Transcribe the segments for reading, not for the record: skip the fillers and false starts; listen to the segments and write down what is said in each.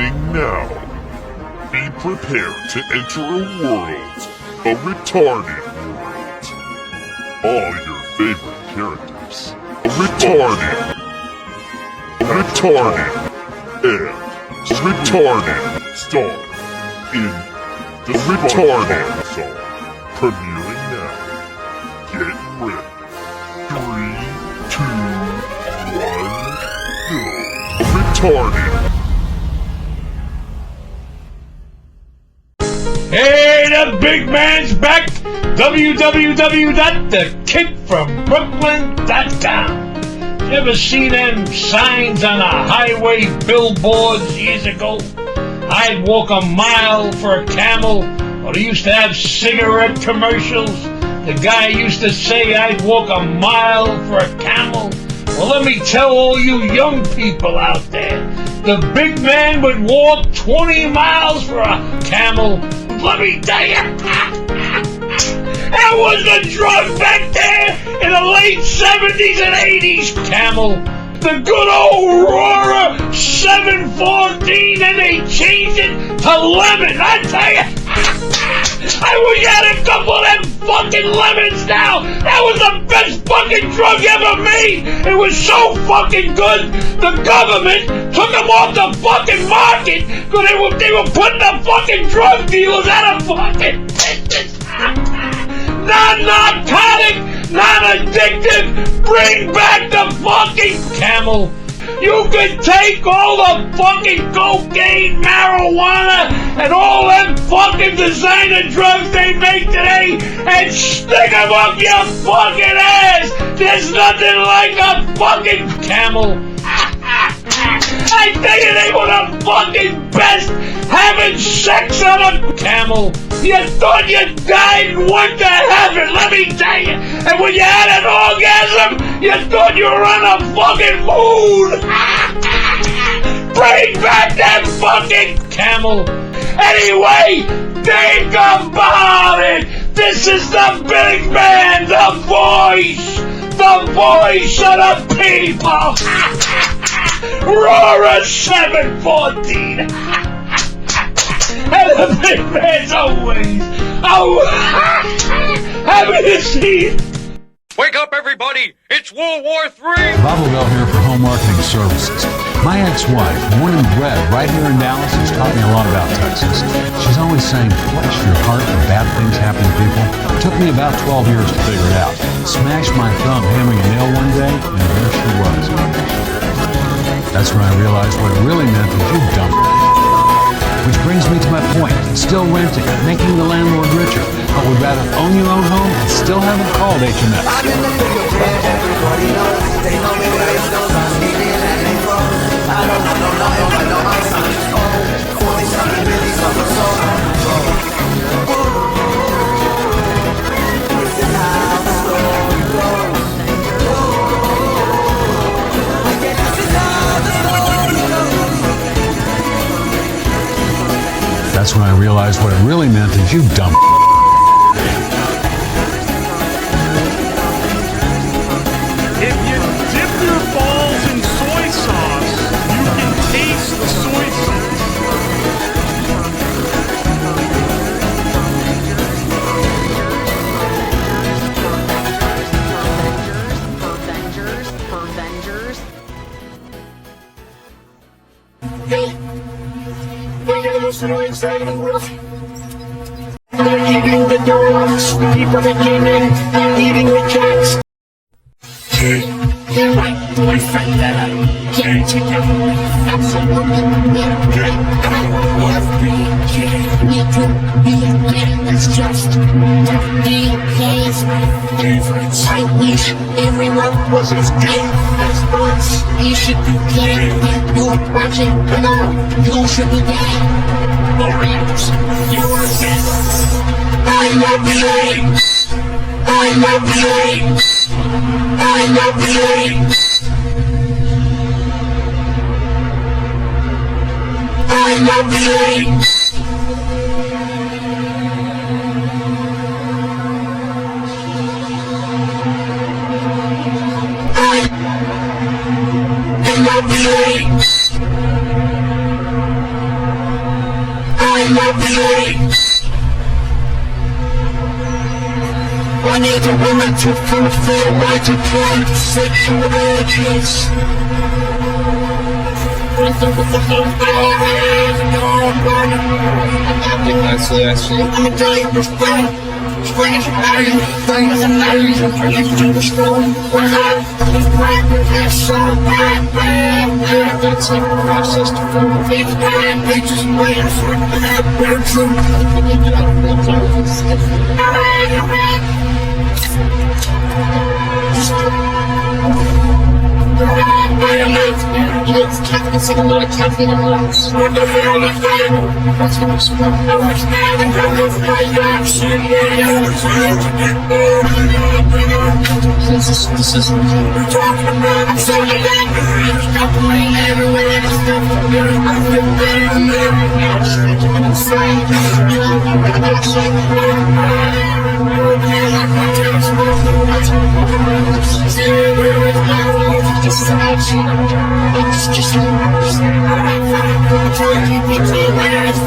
Beginning now. Be prepared to enter a world, a retarded world. All your favorite characters. A retarded, star in the retarded song. Premiering now. Get ready. 3, 2, 1, go. Retarded. Hey, the big man's back! www.thekidfrombrooklyn.com. You ever see them signs on the highway billboards years ago? I'd walk a mile for a camel, or they used to have cigarette commercials. The guy used to say I'd walk a mile for a camel. Well, let me tell all you young people out there, the big man would walk 20 miles for a camel. Let me tell you, that was the drug back there in the late 70s and 80s, camel. The good old Aurora 714, and they changed it to lemon. I tell you, I wish I had a couple of them fucking lemons now. That was the best fucking drug ever made. It was so fucking good. The government took them off the fucking market because they were putting the fucking drug dealers out of fucking business. Non-narcotic, non-addictive, bring back the fucking camel. You can take all the fucking cocaine, marijuana, and all them fucking designer drugs they make today and stick them up your fucking ass. There's nothing like a fucking camel. I tell you, they were the fucking best having sex on a camel. You thought you died and went to heaven, let me tell you. And when you had an orgasm, you thought you were on a fucking moon. Bring back that fucking camel. Anyway, think about it. This is the big man, the voice of the people. Aurora 714. And the big man's always happy to see you. Wake up, everybody! It's World War III! Bob Bell here for Home Marketing Services. My ex-wife, born and bred right here in Dallas, has taught me a lot about Texas. She's always saying, flush your heart when bad things happen to people. It took me about 12 years to figure it out. Smashed my thumb hammering a nail one day, and there she was. That's when I realized what it really meant was you dumped her. Which brings me to my point. Still renting, making the landlord richer, but would rather own your own home and still haven't called HMS. That's when I realized what it really meant is you dumped. If you dip your balls in soy sauce, you can taste the soy sauce. They're eating the dogs, people that came in, they're eating the cats. Hey, you're my boyfriend that I can't take over with. Absolutely, yeah, I love being gay. We could be gay, it's just being gay is my favorite. I wish everyone was as gay as us. You should be gay, if you're watching, hello, you should be gay. Alright, you're gay. I love gay. I love gay. I love gay. I love gay. I love gay. I need a woman to fulfill my depraved sexual urges. I'm a dangerous thing. Strange amazing things amazing for you to the storm. When I was pregnant, it's so bad. That's a process to form these bad pages and ways for that bedroom. It's toughness and a lot of toughness. What the hell is that? What's the most fun? I was mad and I was like, I'm shit. This is what we're talking about. I'm so angry. Stop playing everywhere. Stop forgetting. I feel better than everything else. I'm insane. Just action. It's just worse. I'm trying to keep it where it's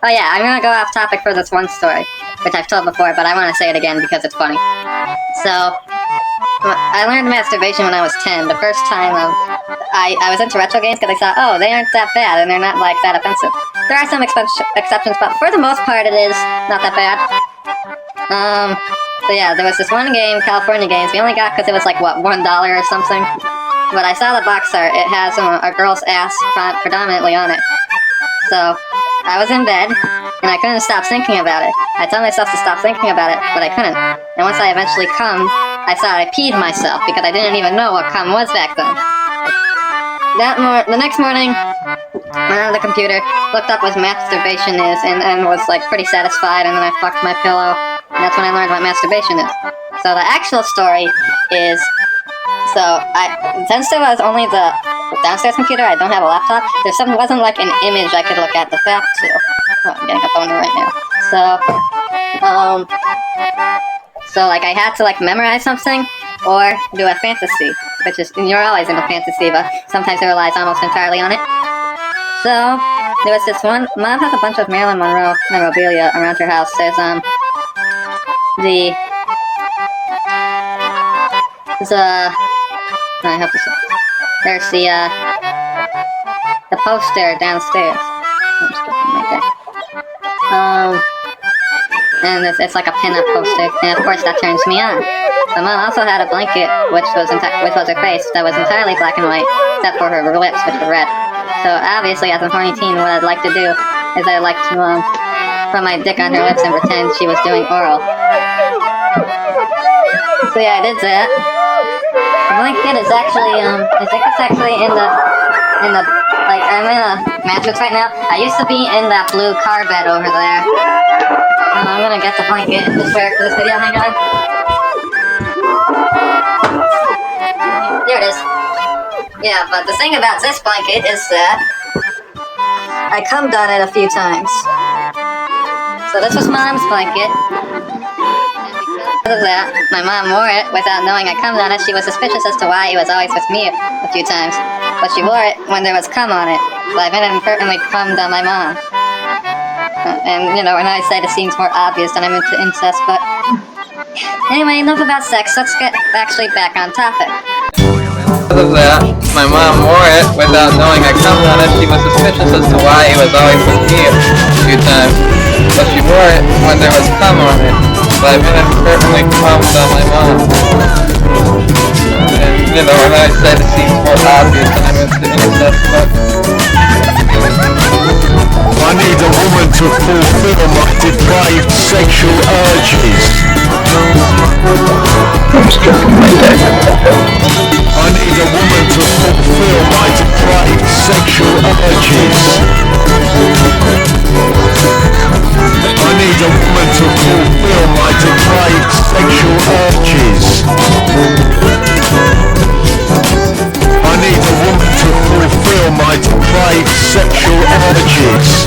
Oh yeah, I'm gonna go off topic for this one story, which I've told before, but I want to say it again because it's funny. So, I learned masturbation when I was 10. The first time I was into retro games because I thought, oh, they aren't that bad and they're not like that offensive. There are some exceptions, but for the most part it is not that bad. So yeah, there was this one game, California Games, we only got because it was like, what, $1 or something? But I saw the box art, it has a girl's ass predominantly on it. So, I was in bed, and I couldn't stop thinking about it. I told myself to stop thinking about it, but I couldn't. And once I eventually come, I thought I peed myself, because I didn't even know what cum was back then. The next morning, went on the computer, looked up what masturbation is, and was like pretty satisfied, and then I fucked my pillow, and that's when I learned what masturbation is. So the actual story is, since there was only the downstairs computer, I don't have a laptop, wasn't like an image I could look at the back to. Oh, I'm getting a boner right now. So like I had to like memorize something, or do a fantasy, which is, you're always in a fantasy, but sometimes it relies almost entirely on it. So, there was this one, Mom has a bunch of Marilyn Monroe memorabilia around her house. There's, there's the poster downstairs. I'm just looking right there. And it's like a pin-up poster, and of course that turns me on. But Mom also had a blanket, which was her face, that was entirely black and white, except for her lips, which were red. So obviously, as a horny teen, what I'd like to do is I'd like to put my dick on her lips and pretend she was doing oral. So yeah, I did that. The blanket is actually, I think it's actually in the, like, I'm in a mattress right now. I used to be in that blue car bed over there. I'm gonna get the blanket and just wear it for this video, hang on. There it is. Yeah, but the thing about this blanket is that I cummed on it a few times. So this was Mom's blanket. And because of that, my mom wore it without knowing I cummed on it. She was suspicious as to why it was always with me a few times. But she wore it when there was cum on it. So I inadvertently cummed on my mom. And, you know, and I say it seems more obvious than I'm into incest, but... Anyway, enough about sex. Let's get actually back on topic. Because of that, my mom wore it without knowing I cummed on it. She was suspicious as to why it was always with me a few times. But she wore it when there was cum on it. So I inadvertently cummed on my mom. And, you know, and I say it seems more obvious than I'm into incest, but... I need a woman to fulfill my depraved sexual urges. I need a woman to fulfill my depraved sexual urges. I need a woman to fulfill my depraved sexual urges. I need a woman to fulfill my depraved sexual urges.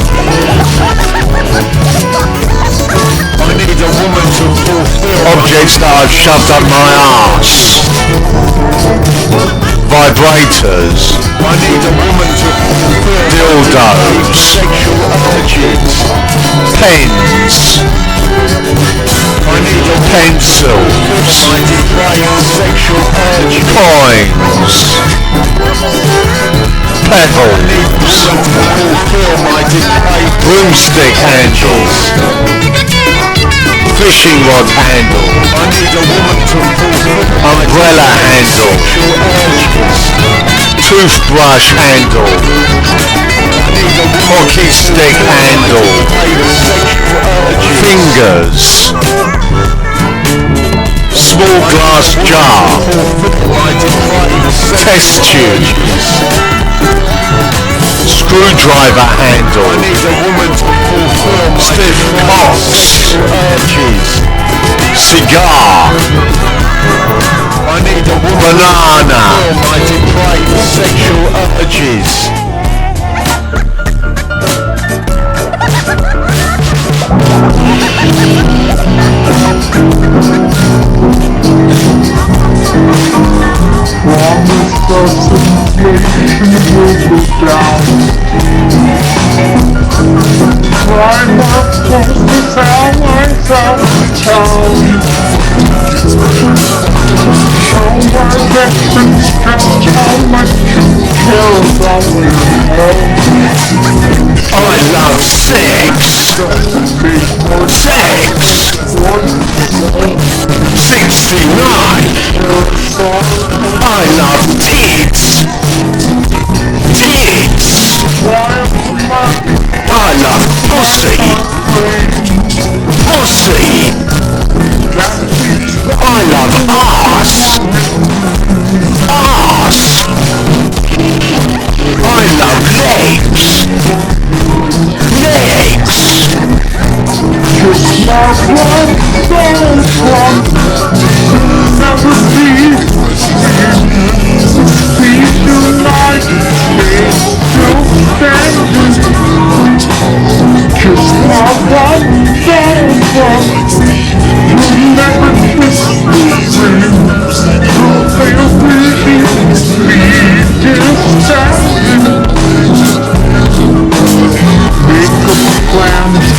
I need a woman to fulfill objects that I've shoved up my arse. Vibrators. I need a woman to fulfill dildos. Sexual urges. Pens. I need a pencil. My depraved sexual urges. Coins. Petals. Broomstick handles. Fishing rod handle. I need a woman to fulfill umbrella handle. Toothbrush handle. Hockey stick handle. Fingers. Small glass jar. Test tube. Screwdriver handle. Stiff cocks. Cigar. I need a banana. My depraved sexual urges. I love sex. Sex. 69. I love tits. Tits. I love pussy. Pussy. I love arse. Arse. I love legs.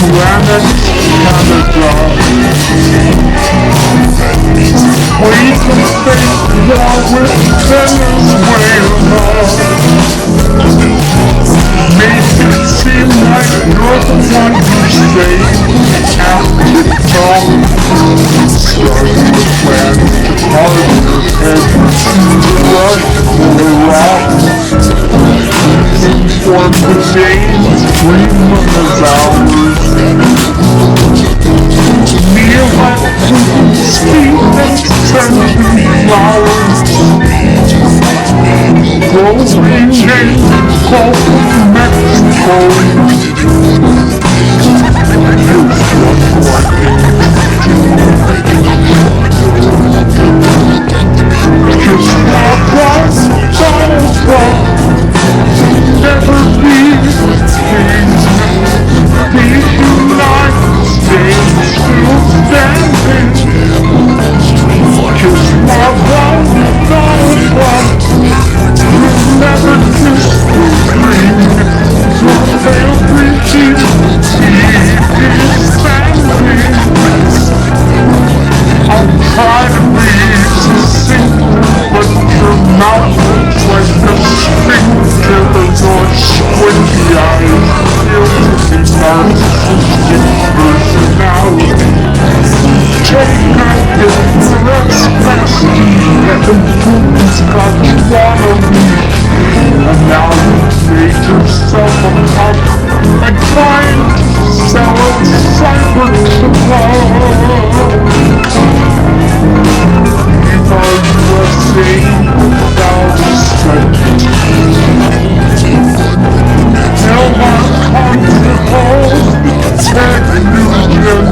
planet Canada. We can face war with Venezuela. Make it seem like you're the one who saved after talk. Starting to plan to harden your head to rush for Iraq. Inform the days, dream of ours. Kneel at Putin's feet and send him flowers. Rolling in Gulf of Mexico. Here's one more thing. Just walk right Donald Trump. Never be king. The United States still standing. Just walk right Donald Trump. You'll never kiss the green. Your failed regime. He is standing. I'm trying to be succinct, but your mouth looks like a string together. Your squinty eyes filled with narcissistic personality. Take a hit for us and Putin's got you on a leash. And now you made yourself a puppet and trying to sell a cyber supply. Viva USA without a second. Tell our constables, Ted Nugent.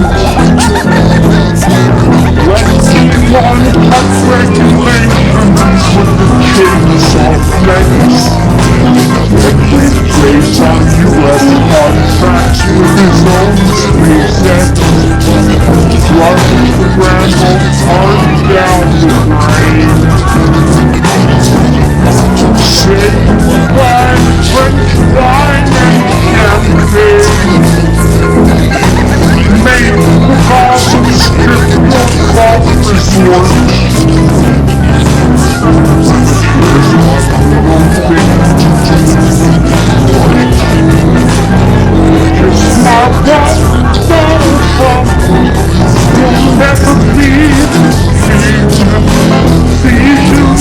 Let's keep on cut regulations with the chainsaw blades. Every place on US contracts with his own SpaceX. Flush the Grand Old Party down the drain. Say goodbye to French wine and champagne. Make the Gotham Strip your golf resort. Here's one little thing. Just my wife, Donald Trump. You'll never be the king. The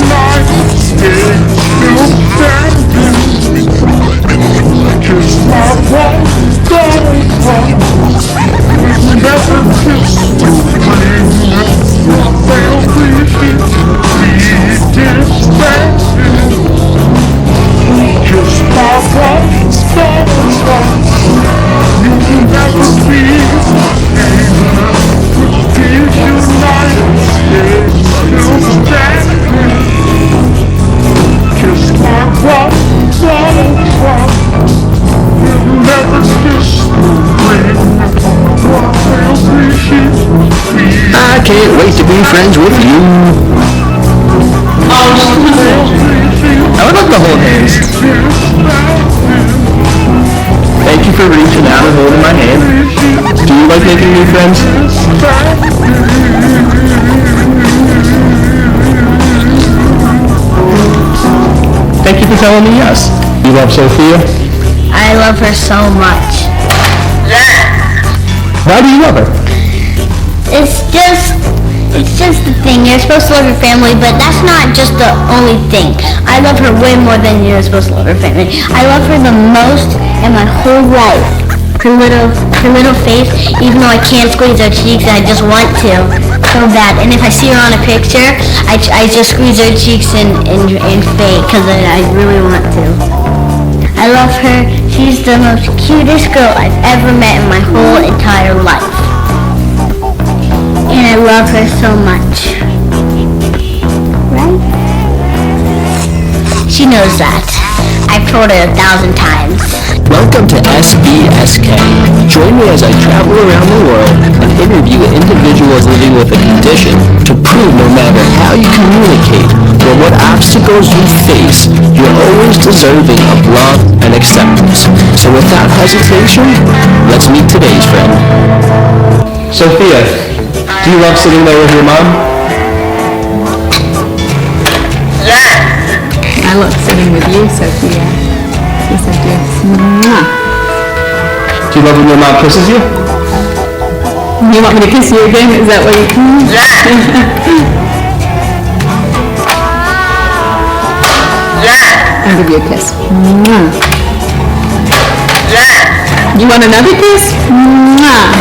United States still standing. Just my wife, Donald Trump. We'll never kiss the ring. Your failed regime. He is standing. Just my wife, Donald Trump. You'll never be the king. The United States still standing. Kiss my wife, Donald Trump. We'll never kiss the ring. Your failed regime. I can't wait to be friends with you. I would love to hold hands. Thank you for reaching out and holding my hand. Do you like making new friends? Thank you for telling me yes. You love Sophia? I love her so much. Why do you love her? It's just the thing. You're supposed to love your family, but that's not just the only thing. I love her way more than you're supposed to love your family. I love her the most in my whole life. Her little face, even though I can't squeeze her cheeks, and I just want to so bad. And if I see her on a picture, I just squeeze her cheeks and fake because I really want to. I love her. She's the most cutest girl I've ever met in my whole entire life. And I love her so much. Right? She knows that. I've told her 1,000 times. Welcome to SBSK. Join me as I travel around the world and interview individuals living with a condition to prove no matter how you communicate matter what obstacles you face, you're always deserving of love and acceptance. So without hesitation, let's meet today's friend. Sophia, do you love sitting there with your mom? I love sitting with you, Sophia. Yes, I do. Mwah. Do you love when your mom kisses you? You want me to kiss you again? Is that what you... I'll give you a kiss. Mwah. You want another kiss? Mwah.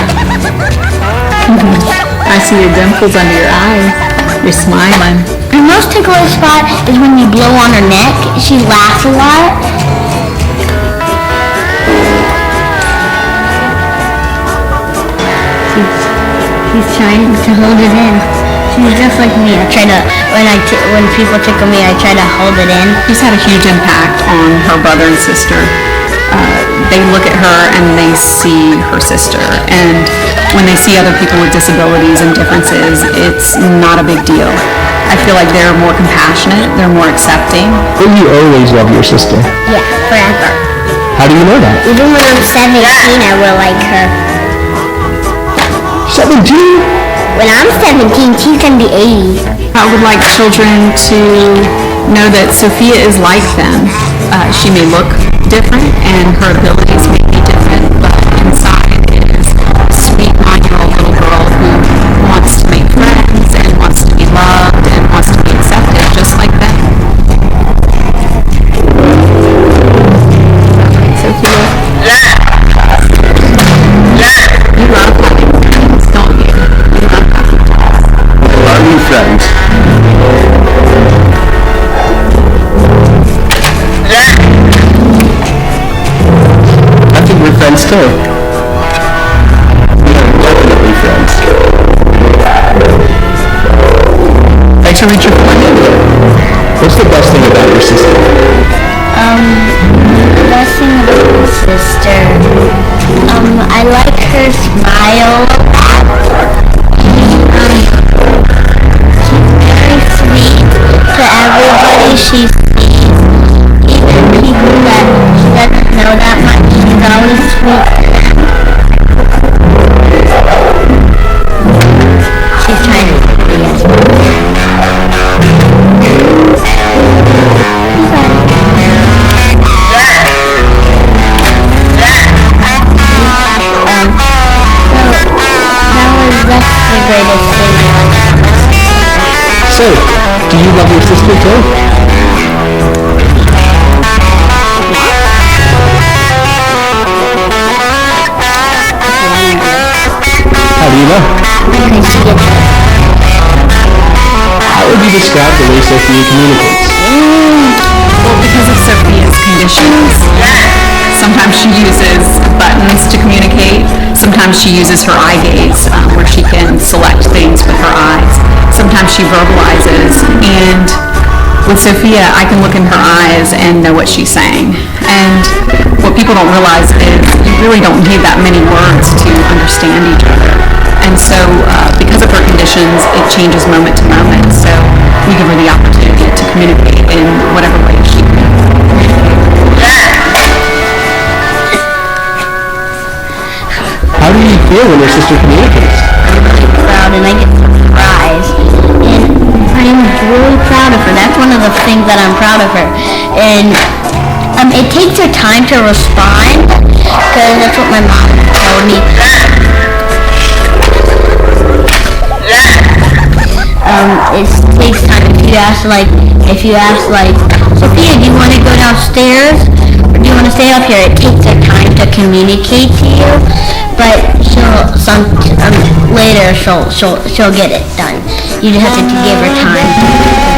I see your dimples under your eyes. You're smiling. Her most ticklish spot is when you blow on her neck. She laughs a lot. She's trying to hold it in. She's just like me. I try to, when people tickle me, I try to hold it in. She's had a huge impact on her brother and sister. They look at her and they see her sister. And when they see other people with disabilities and differences, it's not a big deal. I feel like they're more compassionate, they're more accepting. Will you always love your sister? Yeah, forever. How do you know that? Even when I'm 17, I will like her. 17? When I'm 17, she's gonna be 80. I would like children to know that Sophia is like them. She may look different and her abilities may be different, but inside is a sweet 9-year-old little girl who wants to make friends and wants to be loved and wants to be accepted just like them. Sophia? You love having friends, don't you? You love having friends. Are you friends? I think we're friends too. We are definitely friends. Thanks for reaching for my name. What's the best thing about your sister? The best thing about my sister, I like her smile a lot. She's very sweet to everybody she sees, even people that she doesn't know that much. She's always sweet to them. She's trying to be as greatest thing I like. So, do you love your sister too? How do you know? Because she gets it. How would you describe the way Sophia communicates? Well, because of Sophia's conditions, sometimes she uses buttons to communicate. Sometimes she uses her eye gaze, where she can select things with her eyes. Sometimes she verbalizes, and with Sophia, I can look in her eyes and know what she's saying. And what people don't realize is you really don't need that many words to understand each other. And so, because of her conditions, it changes moment to moment. So we give her the opportunity to communicate in whatever way she can. How do you feel when your sister communicates? I'm really proud and I get surprised. And I'm really proud of her. That's one of the things that I'm proud of her. And it takes her time to respond, because that's what my mom told me. It takes time. If you ask like, Sophia, do you want to go downstairs? Or do you want to stay up here? It takes her time to communicate to you, but later she'll get it done. You just have to give her time to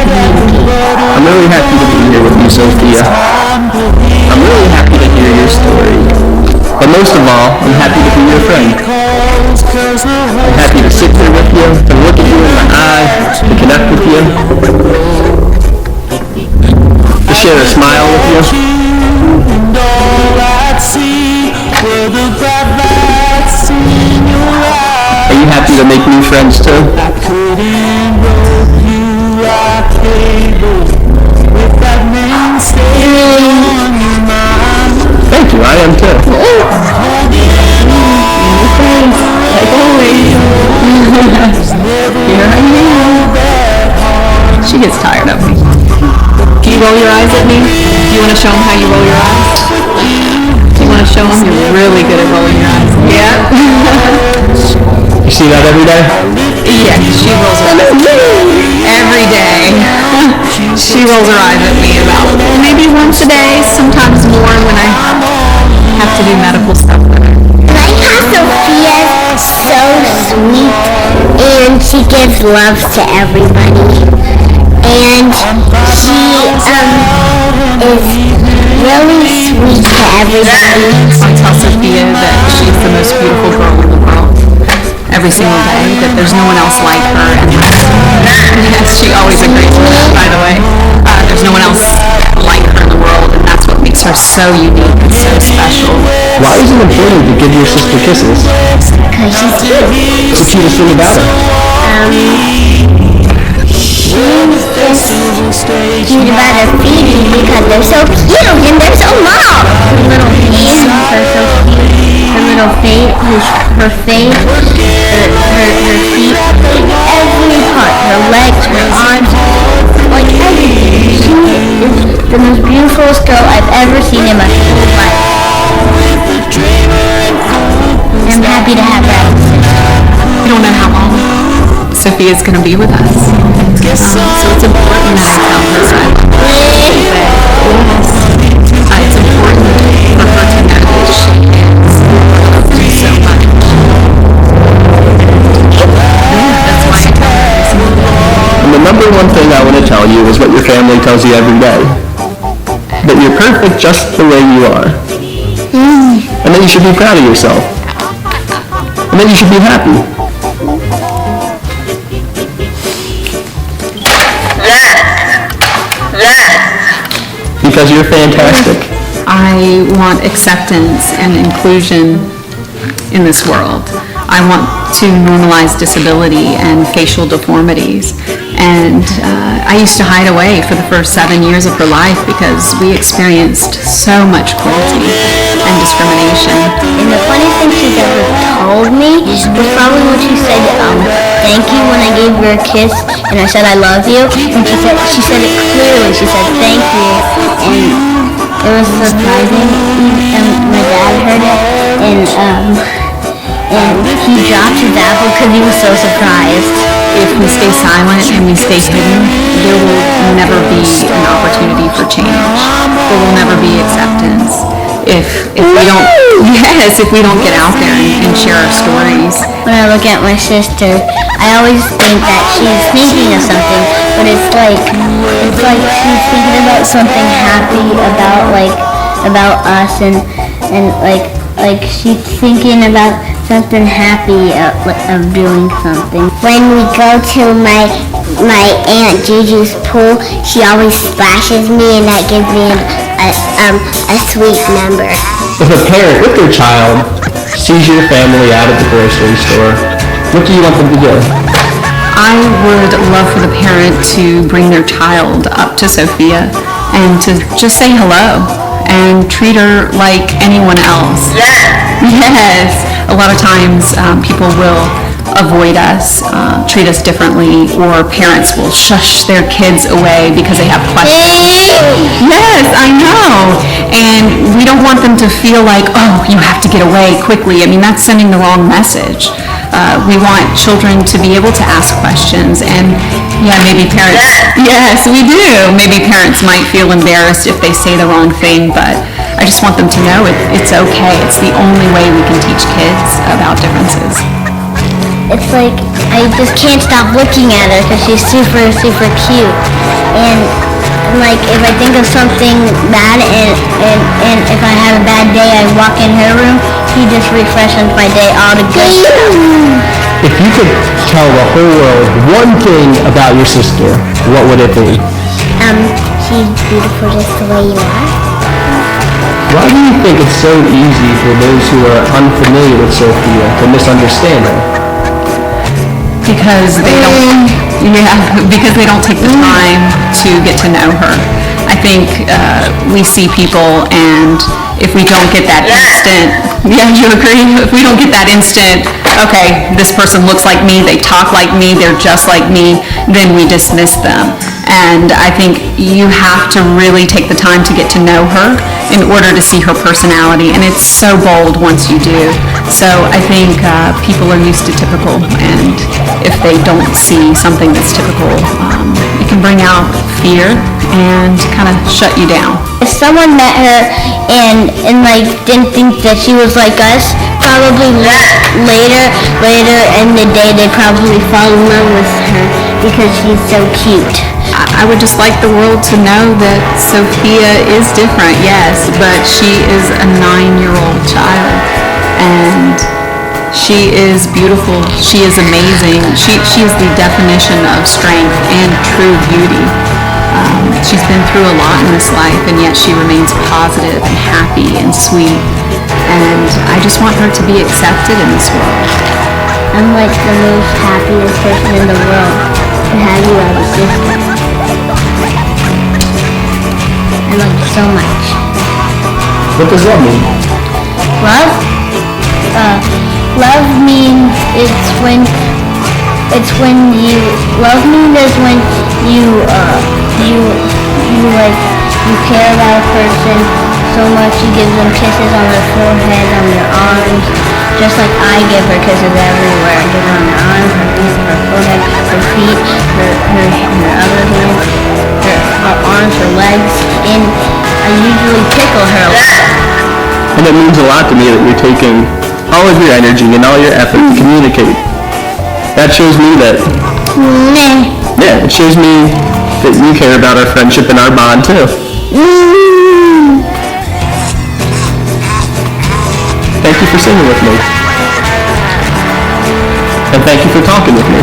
communicate. I'm really happy to be here with you, Sophia. I'm really happy to hear your story. But most of all, I'm happy to be your friend. I'm happy to sit here with you, to look at you in the eye, to connect with you, to share a smile with you. Are you happy to make new friends too? Thank you, I am too. Like always. Here I am. She gets tired of me. Can you roll your eyes at me? Do you want to show them how you roll your eyes? Do you want to show them you're really good at rolling your eyes? Yeah. You see that every day? Yeah, she rolls her eyes every day. She rolls her eyes at me about maybe once a day, sometimes more when I have to do medical stuff with her. Like how Sophia's so sweet and she gives love to everybody. And she is really sweet to everybody. I tell Sophia that she's the most beautiful girl in the world every single day, that there's no one else like her, and yes, she always agrees with that, by the way. There's no one else like her in the world, and that's what makes her so unique and so special. Why is it important to give your sister kisses? Because she's cute. What's the cutest thing about her? She's just cute about her feet because they're so cute and they're so long. Her little hands are so cute. Her little face, her face, her feet, every part, her legs, her arms, like everything. She is the most beautiful girl I've ever seen in my whole life. I'm happy to have her. We don't know how long Sophia's going to be with us. So it's important that I tell her that it's important for her to know that she is so much. Yeah, that's why I tell her every single day. And the number one thing I want to tell you is what your family tells you every day. That you're perfect just the way you are. And that you should be proud of yourself. And that you should be happy. Because you're fantastic. I want acceptance and inclusion in this world. I want to normalize disability and facial deformities. And I used to hide away for the first 7 years of her life because we experienced so much cruelty and discrimination. And the funniest thing she's ever told me was probably when she said thank you when I gave her a kiss and I said I love you. And she said it clearly. She said thank you. And it was surprising. And my dad heard it and he dropped his apple because he was so surprised. If we stay silent and we stay hidden, there will never be an opportunity for change. There will never be acceptance. If we don't get out there and share our stories. When I look at my sister, I always think that she's thinking of something, but it's like she's thinking about something happy about us and like she's thinking about something happy of doing something. When we go to my Aunt Gigi's pool, she always splashes me and that gives me a sweet number. If a parent with their child sees your family out at the grocery store, what do you want them to do? I would love for the parent to bring their child up to Sophia and to just say hello and treat her like anyone else. Yes. A lot of times people will avoid us, treat us differently, or parents will shush their kids away because they have questions. Yes, I know. And we don't want them to feel like, oh, you have to get away quickly. I mean, that's sending the wrong message. We want children to be able to ask questions, and yeah, maybe parents, yes, we do. Maybe parents might feel embarrassed if they say the wrong thing, but I just want them to know it's okay. It's the only way we can teach kids about differences. It's like, I just can't stop looking at her because she's super, super cute. And like, if I think of something bad and if I have a bad day, I walk in her room, she just refreshes my day all the good stuff. If you could tell the whole world one thing about your sister, what would it be? She's beautiful just the way you are. Why do you think it's so easy for those who are unfamiliar with Sophia to misunderstand her? Because they don't take the time to get to know her. I think we see people, and if we don't get that instant, yeah, you agree? If we don't get that instant, okay, this person looks like me, they talk like me, they're just like me, then we dismiss them. And I think you have to really take the time to get to know her in order to see her personality, and it's so bold once you do. So I think people are used to typical, and if they don't see something that's typical, it can bring out fear and kind of shut you down. If someone met her and like didn't think that she was like us, probably later in the day they probably fall in love with her because she's so cute. I would just like the world to know that Sophia is different, yes, but she is a 9-year-old child, and she is beautiful. She is amazing. She is the definition of strength and true beauty. She's been through a lot in this life, and yet she remains positive and happy and sweet, and I just want her to be accepted in this world. I'm like the most happiest person in the world to have you as a sister. I love you so much. What does love mean? Love? Love means love means is when you care about a person so much you give them kisses on their forehead, on their arms, just like I give her kisses everywhere. I give her on her arms, her forehead, her feet, her other hand, her arms, her legs, and I usually tickle her a lot. And it means a lot to me that you're taking all of your energy and all your effort to communicate. That shows me that, yeah, it shows me that you care about our friendship and our bond too. Thank you for singing with me. And thank you for talking with me.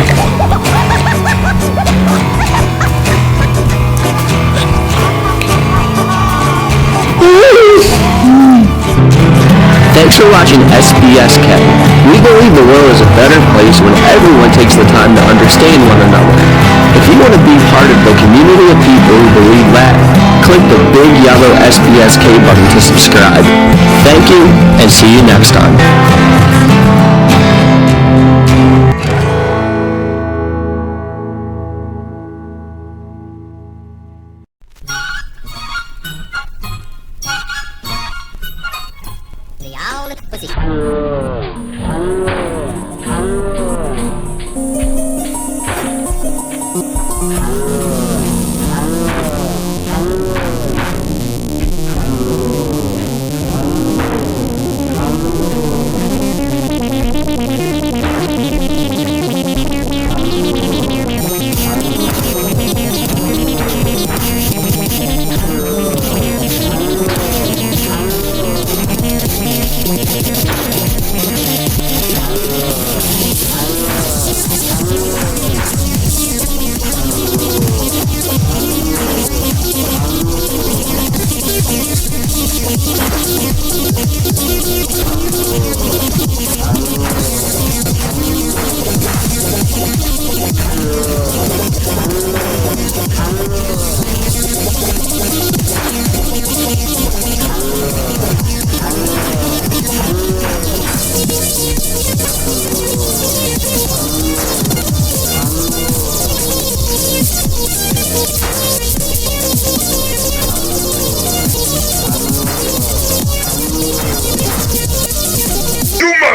Thanks for watching SBS Cat. We believe the world is a better place when everyone takes the time to understand one another. If you want to be part of the community of people who believe that, click the big yellow SBSK button to subscribe. Thank you, and see you next time.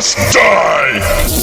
must die!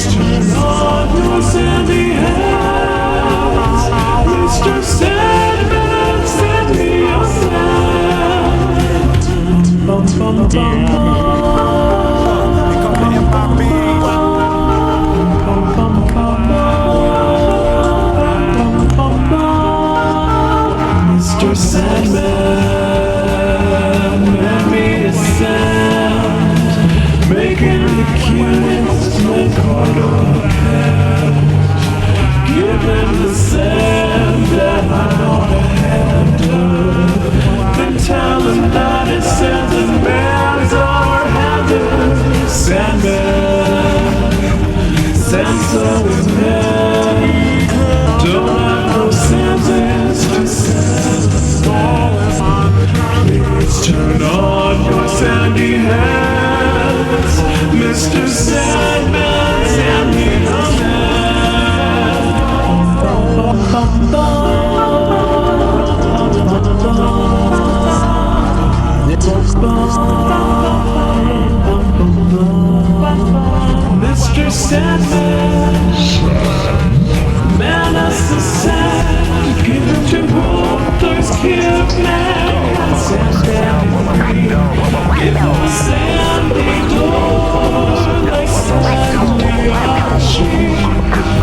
turn on your sandy hands. Mr. Sandman, send me a sound. Bum, bum, bum, bum. Mr. Sandman, lend me a sound, making the cutest record of hand. Give him the sound that I know to handle, then tell him that it sends a man's overhanded. Sandman, Sansa is man, don't have no senses to send. Please turn on your sandy hands, Mr. Sandman, send me a man. Mr. Sandman, man us the sand, give it to whom thirst give man. Sandman, give him a sandy door, like sandy ocean.